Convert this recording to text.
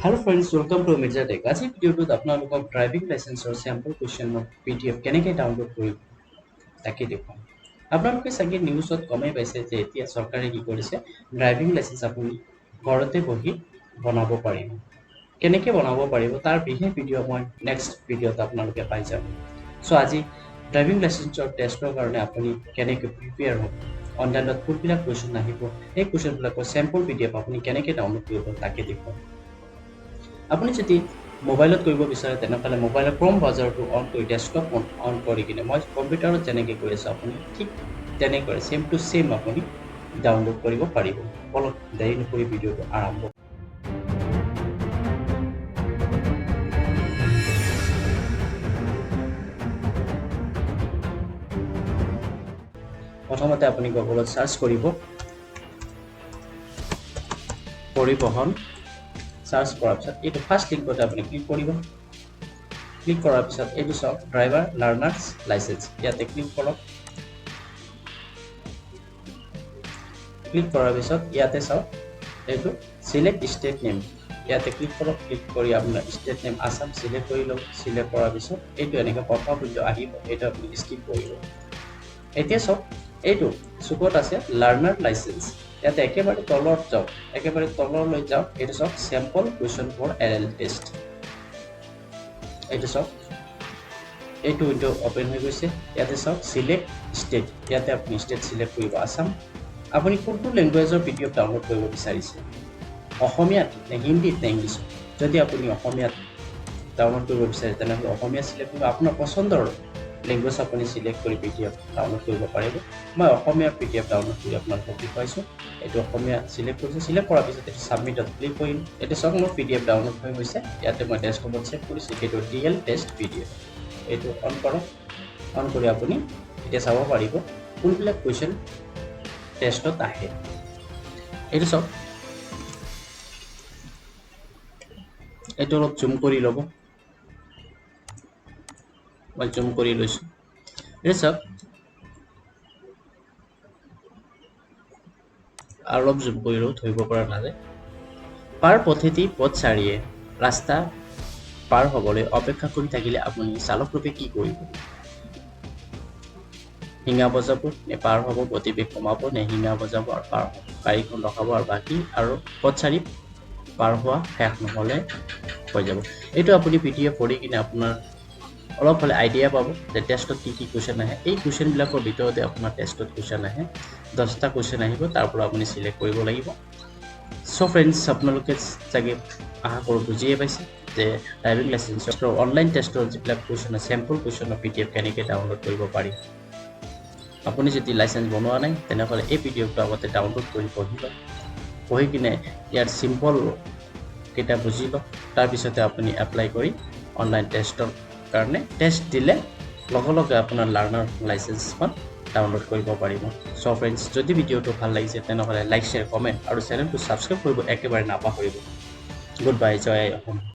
Hello friends, welcome to Mirza Tech. আজি ভিডিঅ'টোত আপোনালোকক ড্ৰাইভিং লাইচেন্সৰ চেম্পল কুৱেশ্যনৰ PDF কেনেকৈ ডাউনলোড কৰিব তাকে দেখুৱাম। আপোনালোকে চাগে নিউজত গমেই পাইছে যে এতিয়া চৰকাৰে কি কৰিছে, ড্ৰাইভিং লাইচেন্স আপুনি ঘৰতে বহি বনাব পাৰিব। কেনেকৈ বনাব পাৰিব তাৰ বিশেষ ভিডিঅ' মই নেক্সট ভিডিঅ'ত আপোনালোকে পাই যাব। চ' আজি ড্ৰাইভিং লাইচেন্সৰ টেষ্টৰ কাৰণে আপুনি কেনেকৈ প্ৰিপেয়াৰ হ'ব, অনলাইনত কোনবিলাক কুৱেশ্যন আহিব, সেই কুৱেশ্যনবিলাকৰ চেম্পল PDF আপুনি কেনেকৈ ডাউনলোড কৰিব তাকে দেখুৱাম। আপুনি যদি মোবাইলত কৰিব বিচাৰে তেনেহ'লে মোবাইলৰ ক্ৰম ব্ৰাউজাৰটো অন কৰি ডেস্কটপ অন কৰি কিনে মই কম্পিউটাৰত যেনেকৈ কৰি আছোঁ আপুনি ঠিক তেনেকৈ ছেম টু ছেম আপুনি ডাউনলোড কৰিব পাৰিব। অলপ দেৰি নকৰি ভিডিঅ'টো আৰম্ভ। প্ৰথমতে আপুনি গুগলত চাৰ্চ কৰিব পৰিবহণ। চাৰ্চ কৰাৰ পিছত এইটো ফাৰ্ষ্ট লিংকতে আপুনি ক্লিক কৰিব। ক্লিক কৰাৰ পিছত এইটো চাওক ড্ৰাইভাৰ লাৰ্নাৰ্ছ লাইচেন্স, ইয়াতে ক্লিক কৰক। ক্লিক কৰাৰ পিছত ইয়াতে চাওক এইটো চিলেক্ট ষ্টেট নেম, ইয়াতে ক্লিক কৰক। ক্লিক কৰি আপোনাৰ ষ্টেট নেম আছাম চিলেক্ট কৰি লওক। চিলেক্ট কৰাৰ পিছত এইটো এনেকৈ প্ৰথম ভিডিঅ' আহিব, এইটো আপুনি স্কিপ কৰিব। এতিয়া চাওক এইটো চুকত আছে লাৰ্নাৰ লাইচেন্স, ইয়াতে একেবাৰে তলত যাওক, একেবাৰে তললৈ যাওক। এইটো চাওক sample question for LL test, এইটো চাওক এইটো উইণ্ড' অপেন হৈ গৈছে। ইয়াতে চাওক চিলেক্ট ষ্টেট, ইয়াতে আপুনি ষ্টেট চিলেক্ট কৰিব আছাম। আপুনি কোনটো লেংগুৱেজৰ PDF ডাউনলোড কৰিব বিচাৰিছে, অসমীয়াত নে হিন্দীত নে ইংলিছত? যদি আপুনি অসমীয়াত ডাউনলোড কৰিব বিচাৰে তেনেহ'লে অসমীয়া চিলেক্ট কৰিব। আপোনাৰ পচন্দৰ লেংগুৱেজ আপুনি চিলেক্ট কৰি PDF ডাউনলোড কৰিব পাৰিব। মই অসমীয়া PDF ডাউনলোড কৰি আপোনালোকক দেখুৱাইছোঁ। এইটো অসমীয়া চিলেক্ট কৰিছোঁ। চিলেক্ট কৰাৰ পিছত এইটো ছাবমিটত ক্লিক কৰিম। এইটো চাওক মোৰ PDF ডাউনলোড হৈ গৈছে। ইয়াতে মই ডেস্কটপত ছেভ কৰিছোঁ। এইটো DL টেষ্ট PDF, এইটো অন কৰক। অন কৰি আপুনি এতিয়া চাব পাৰিব কোনবিলাক কুৱেশ্যন টেষ্টত আহে। এইটো চাওক, এইটো অলপ জুম কৰি ল'ব, মই জুম কৰি লৈছোঁ। এইটো চাওক অলপ জুম কৰি লওঁ, ধৰিব পৰা নাযায়। পাৰ পথেদি পথচাৰীয়ে ৰাস্তা পাৰ হ'বলৈ অপেক্ষা কৰি থাকিলে আপুনি চালকৰূপে কি কৰিব? শিঙা বজাব নে পাৰ হ'ব, গতিবেগ কমাব নে শিঙা বজাব আৰু পাৰ হ'ব, গাড়ীখন ৰখাব আৰু বাকী আৰু পথচাৰী পাৰ হোৱা শেষ নহ'লে হৈ যাব। এইটো আপুনি PDF পঢ়ি কিনে আপোনাৰ অলপ হ'লে আইডিয়া পাব যে টেষ্টত কি কি কুৱেশ্যন আহে। এই কুৱেশ্যনবিলাকৰ ভিতৰতে আপোনাৰ টেষ্টত কুৱেশ্যন আহে, 10টা কুৱেশ্যন আহিব, তাৰ পৰা আপুনি চিলেক্ট কৰিব লাগিব। চ' ফ্ৰেণ্ডছ, আপোনালোকে চাগে আশা কৰোঁ বুজিয়ে পাইছে যে ড্ৰাইভিং লাইচেন্সৰ অনলাইন টেষ্টৰ যিবিলাক কুৱেশ্যন আছে, চেম্পল কুৱেশ্যনৰ PDF কেনেকৈ ডাউনলোড কৰিব পাৰি। আপুনি যদি লাইচেন্স বনোৱা নাই তেনেহ'লে এই PDFটো আগতে ডাউনলোড কৰি পঢ়ি লওক। পঢ়ি কিনে ইয়াৰ চিম্পল কেইটা বুজি লওক, তাৰপিছতে আপুনি এপ্লাই কৰি অনলাইন টেষ্টৰ কাৰণে টেষ্ট দিলে লগে লগে আপোনাৰ লাৰ্নাৰ লাইচেন্সখন ডাউনলোড কৰিব পাৰিব। চ' ফ্ৰেণ্ডছ, যদি ভিডিঅ'টো ভাল লাগিছে তেনেহ'লে লাইক, শ্বেয়াৰ, কমেণ্ট আৰু চেনেলটো ছাবস্ক্ৰাইব কৰিব একেবাৰে নাপাহৰিব। গুড বাই, জয় অসম।